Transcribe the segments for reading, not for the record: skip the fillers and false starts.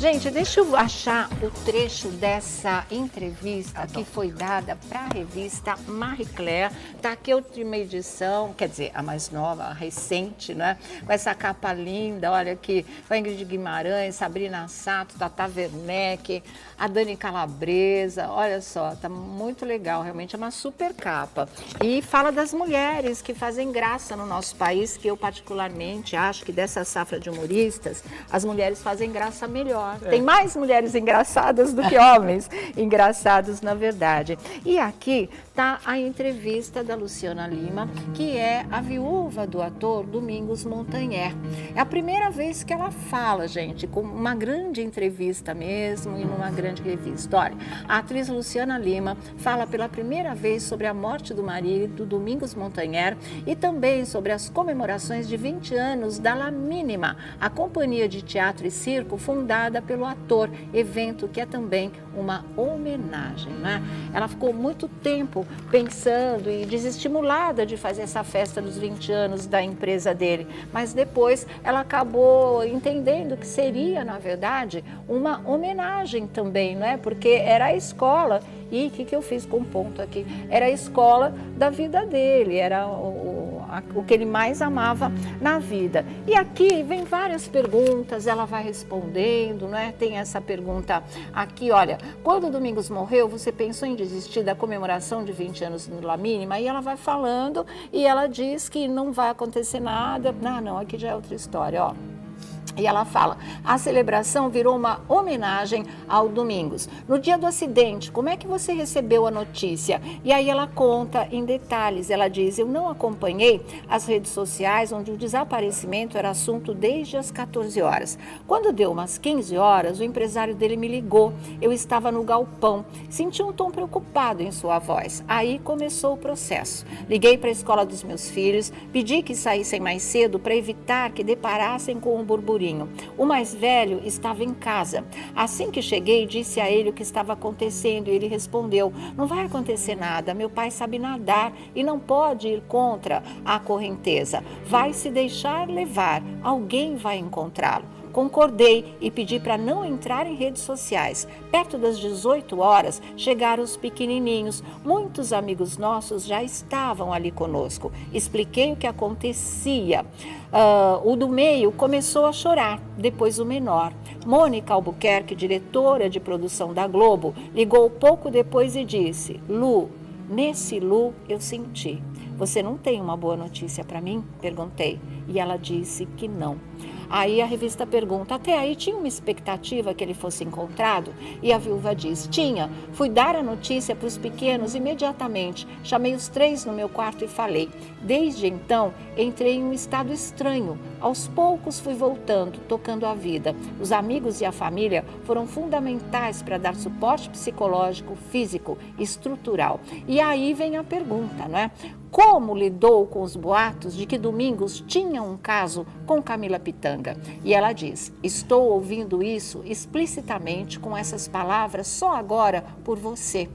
Gente, deixa eu achar o trecho dessa entrevista que foi dada para a revista Marie Claire. Tá aqui a última edição, quer dizer, a mais nova, a recente, né? Com essa capa linda, olha aqui, com a Ingrid Guimarães, Sabrina Sato, Tata Werneck, a Dani Calabresa, olha só, tá muito legal, realmente é uma super capa. E fala das mulheres que fazem graça no nosso país, que eu particularmente acho que dessa safra de humoristas, as mulheres fazem graça melhor. Tem mais mulheres engraçadas do que homens engraçados, na verdade. E aqui está a entrevista da Luciana Lima, que é a viúva do ator Domingos Montanher. É a primeira vez que ela fala, gente, com uma grande entrevista mesmo e numa grande revista. Olha, a atriz Luciana Lima fala pela primeira vez sobre a morte do marido, Domingos Montanher, e também sobre as comemorações de 20 anos da La Mínima, a companhia de teatro e circo fundada pelo ator, evento que é também uma homenagem, né? Ela ficou muito tempo pensando e desestimulada de fazer essa festa dos 20 anos da empresa dele, mas depois ela acabou entendendo que seria, na verdade, uma homenagem também, não é? Porque era a escola, e o que eu fiz com um ponto aqui? Era a escola da vida dele, era o que ele mais amava na vida. E aqui vem várias perguntas, ela vai respondendo, né? Tem essa pergunta aqui, olha, quando o Domingos morreu, você pensou em desistir da comemoração de 20 anos no La Mínima? E ela vai falando e ela diz que não vai acontecer nada. Não, aqui já é outra história, ó. E ela fala, a celebração virou uma homenagem ao Domingos. No dia do acidente, como é que você recebeu a notícia? E aí ela conta em detalhes, ela diz, eu não acompanhei as redes sociais onde o desaparecimento era assunto desde as 14 horas. Quando deu umas 15 horas, o empresário dele me ligou, eu estava no galpão, senti um tom preocupado em sua voz. Aí começou o processo. Liguei para a escola dos meus filhos, pedi que saíssem mais cedo para evitar que deparassem com um burburinho. O mais velho estava em casa. Assim que cheguei, disse a ele o que estava acontecendo e ele respondeu, não vai acontecer nada, meu pai sabe nadar e não pode ir contra a correnteza. Vai se deixar levar, alguém vai encontrá-lo. Concordei e pedi para não entrar em redes sociais. Perto das 18 horas, chegaram os pequenininhos. Muitos amigos nossos já estavam ali conosco. Expliquei o que acontecia. O do meio começou a chorar, depois o menor. Mônica Albuquerque, diretora de produção da Globo, ligou pouco depois e disse, Lu, nesse Lu eu senti. Você não tem uma boa notícia para mim? Perguntei. E ela disse que não. Aí a revista pergunta, até aí tinha uma expectativa que ele fosse encontrado? E a viúva diz, tinha. Fui dar a notícia para os pequenos imediatamente. Chamei os 3 no meu quarto e falei. Desde então, entrei em um estado estranho. Aos poucos fui voltando, tocando a vida. Os amigos e a família foram fundamentais para dar suporte psicológico, físico, estrutural. E aí vem a pergunta, não é? Como lidou com os boatos de que Domingos tinha um caso com Camila Pitanga? E ela diz, estou ouvindo isso explicitamente com essas palavras só agora por você.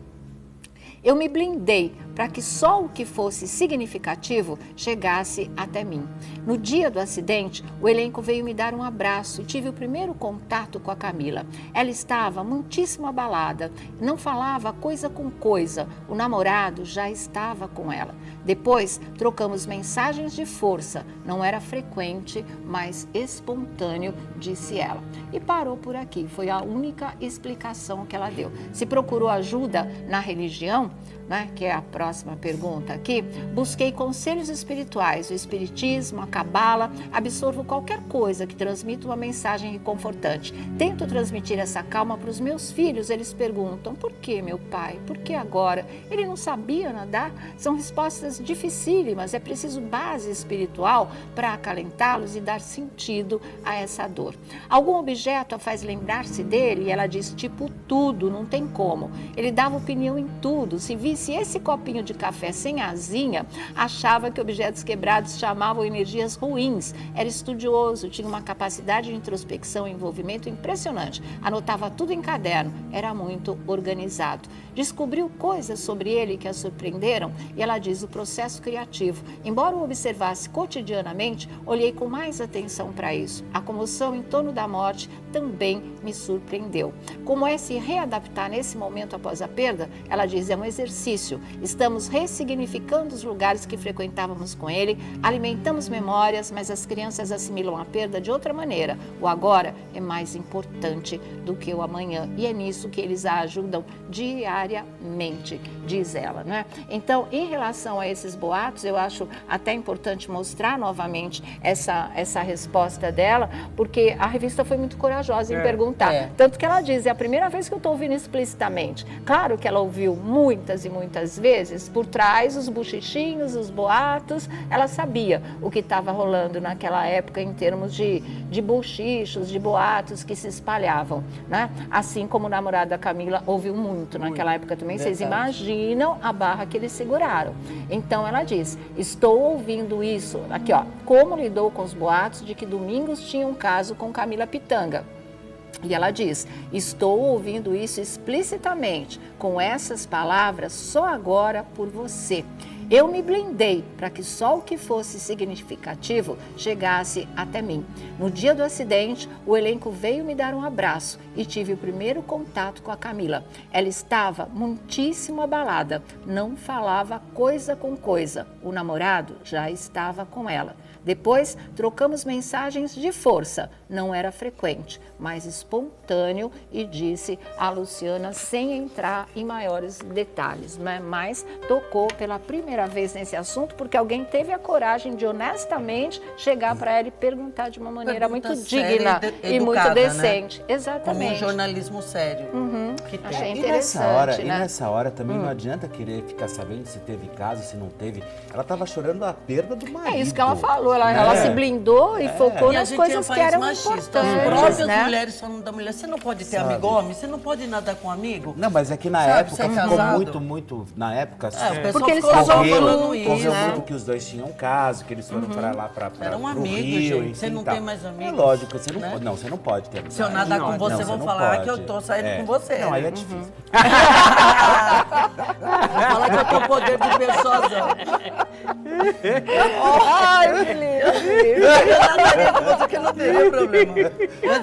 Eu me blindei para que só o que fosse significativo chegasse até mim. No dia do acidente, o elenco veio me dar um abraço e tive o primeiro contato com a Camila. Ela estava muitíssimo abalada, não falava coisa com coisa, o namorado já estava com ela. Depois, trocamos mensagens de força, não era frequente, mas espontâneo, disse ela. E parou por aqui, foi a única explicação que ela deu. Se procurou ajuda na religião, né, que é a próxima pergunta aqui, busquei conselhos espirituais, o espiritismo, a cabala, absorvo qualquer coisa que transmita uma mensagem reconfortante. Tento transmitir essa calma para os meus filhos, eles perguntam, por que meu pai? Por que agora? Ele não sabia nadar? São respostas dificílimas, é preciso base espiritual para acalentá-los e dar sentido a essa dor. Algum objeto a faz lembrar-se dele? E ela diz, tipo tudo, não tem como. Ele dava opinião em tudo, se visse esse copinho bolinho de café sem asinha, achava que objetos quebrados chamavam energias ruins. Era estudioso, tinha uma capacidade de introspecção e envolvimento impressionante. Anotava tudo em caderno, era muito organizado. Descobriu coisas sobre ele que a surpreenderam e ela diz o processo criativo. Embora o observasse cotidianamente, olhei com mais atenção para isso. A comoção em torno da morte também me surpreendeu. Como é se readaptar nesse momento após a perda? Ela diz, é um exercício. Estamos ressignificando os lugares que frequentávamos com ele, alimentamos memórias, mas as crianças assimilam a perda de outra maneira. O agora é mais importante do que o amanhã e é nisso que eles a ajudam diariamente, diz ela, né? Então, em relação a esses boatos, eu acho até importante mostrar novamente essa resposta dela, porque a revista foi muito corajosa em perguntar. Tanto que ela diz, é a primeira vez que eu estou ouvindo explicitamente. Claro que ela ouviu muitas e muitas vezes, por trás, os buchichinhos, os boatos, ela sabia o que estava rolando naquela época em termos de buchichos, de boatos que se espalhavam, né? Assim como o namorado da Camila ouviu muito naquela época também. Verdade. Vocês imaginam a barra que eles seguraram. Então ela diz, estou ouvindo isso, aqui ó, como lidou com os boatos de que Domingos tinha um caso com Camila Pitanga. E ela diz, estou ouvindo isso explicitamente, com essas palavras, só agora por você. Eu me blindei para que só o que fosse significativo chegasse até mim. No dia do acidente, o elenco veio me dar um abraço e tive o primeiro contato com a Camila. Ela estava muitíssimo abalada, não falava coisa com coisa. O namorado já estava com ela. Depois, trocamos mensagens de força. Não era frequente, mas espontâneo, e disse a Luciana sem entrar em maiores detalhes, né? Mas tocou pela primeira vez nesse assunto porque alguém teve a coragem de honestamente chegar para ela e perguntar de uma maneira muito digna e muito decente. Né? Exatamente. Como um jornalismo sério. Que tem. Achei interessante, e nessa hora também não adianta querer ficar sabendo se teve caso, se não teve. Ela estava chorando a perda do marido. É isso que ela falou. Ela se blindou e focou nas coisas que eram importantes. As próprias mulheres falando da mulher, você não pode ter amigo homem? Você não pode nadar com um amigo? Não, mas é que na época ficou muito, na época... porque eles estavam falando isso, correu muito que os dois tinham um caso, que eles foram para lá, para Era amigo, Rio, gente. Você não tem mais amigos? É lógico, você não pode. Não, você não pode ter amigos. Se eu nadar com você, vão falar que eu tô saindo com você. Não, aí é difícil. Vou falar que eu tenho poder de persuasão. Ai, Felipe! Eu nadaria com você que não teria problema. Mas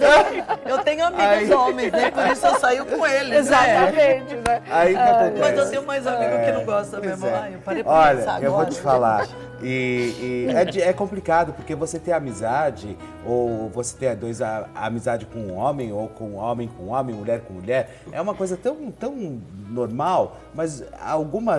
eu tenho amigos homens, né? Por isso eu saio com eles. Exatamente, né? Aí que acontece. Mas eu tenho mais amigo que não gosta mesmo. Ai, eu parei pra Olha, pensar agora. eu vou te falar. É complicado, porque você ter amizade, ou você ter amizade com um homem, ou com homem, mulher com mulher, é uma coisa tão normal, mas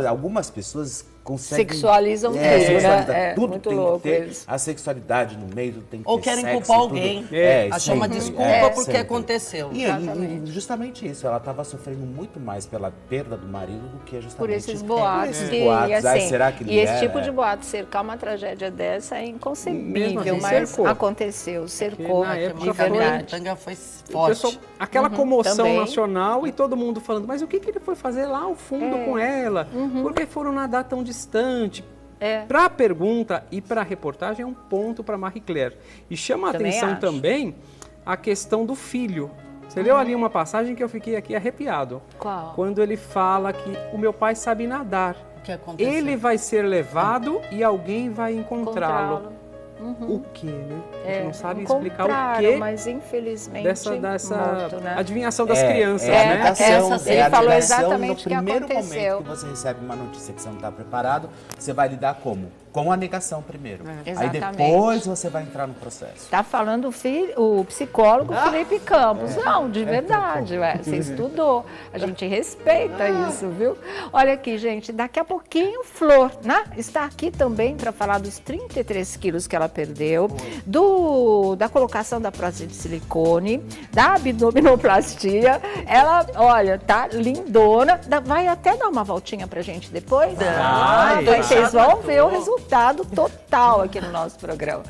algumas pessoas conseguem... Sexualizam tudo, né? Tudo muito tem louco que ter isso. A sexualidade no meio, tudo tem que ter Ou querem sexo, culpar alguém. Achar uma desculpa porque sempre. aconteceu. E justamente isso, ela estava sofrendo muito mais pela perda do marido do que justamente... Por esses boatos. Assim, será que ele esse tipo de boato, cercar uma tragédia dessa é inconcebível, mas cercou. Aconteceu, cercou de verdade. Tanga foi forte. Aquela comoção nacional e todo mundo falando, mas o que ele foi fazer lá ao fundo com ela? Por que foram nadar tão distante? Para a pergunta e para a reportagem é um ponto para Marie Claire. E chama a atenção também a questão do filho. Você leu ali uma passagem que eu fiquei aqui arrepiado. Qual? Quando ele fala que o meu pai sabe nadar. O que aconteceu? Ele vai ser levado e alguém vai encontrá-lo. O que, né? A gente não sabe explicar o que, mas infelizmente dessa morto, né? adivinhação das crianças, né? Ele falou exatamente o que primeiro aconteceu. momento que você recebe uma notícia que você não está preparado, você vai lidar como? Com a negação primeiro. Aí depois você vai entrar no processo. Está falando o psicólogo Felipe Campos. Não, de verdade, você estudou. A gente respeita isso, viu? Olha aqui, gente, daqui a pouquinho Flor, né? Está aqui também para falar dos 33 quilos que ela perdeu, da colocação da prótese de silicone, da abdominoplastia. Ela, olha, tá lindona. Vai até dar uma voltinha pra gente depois? Vocês vão ver o resultado total aqui no nosso programa.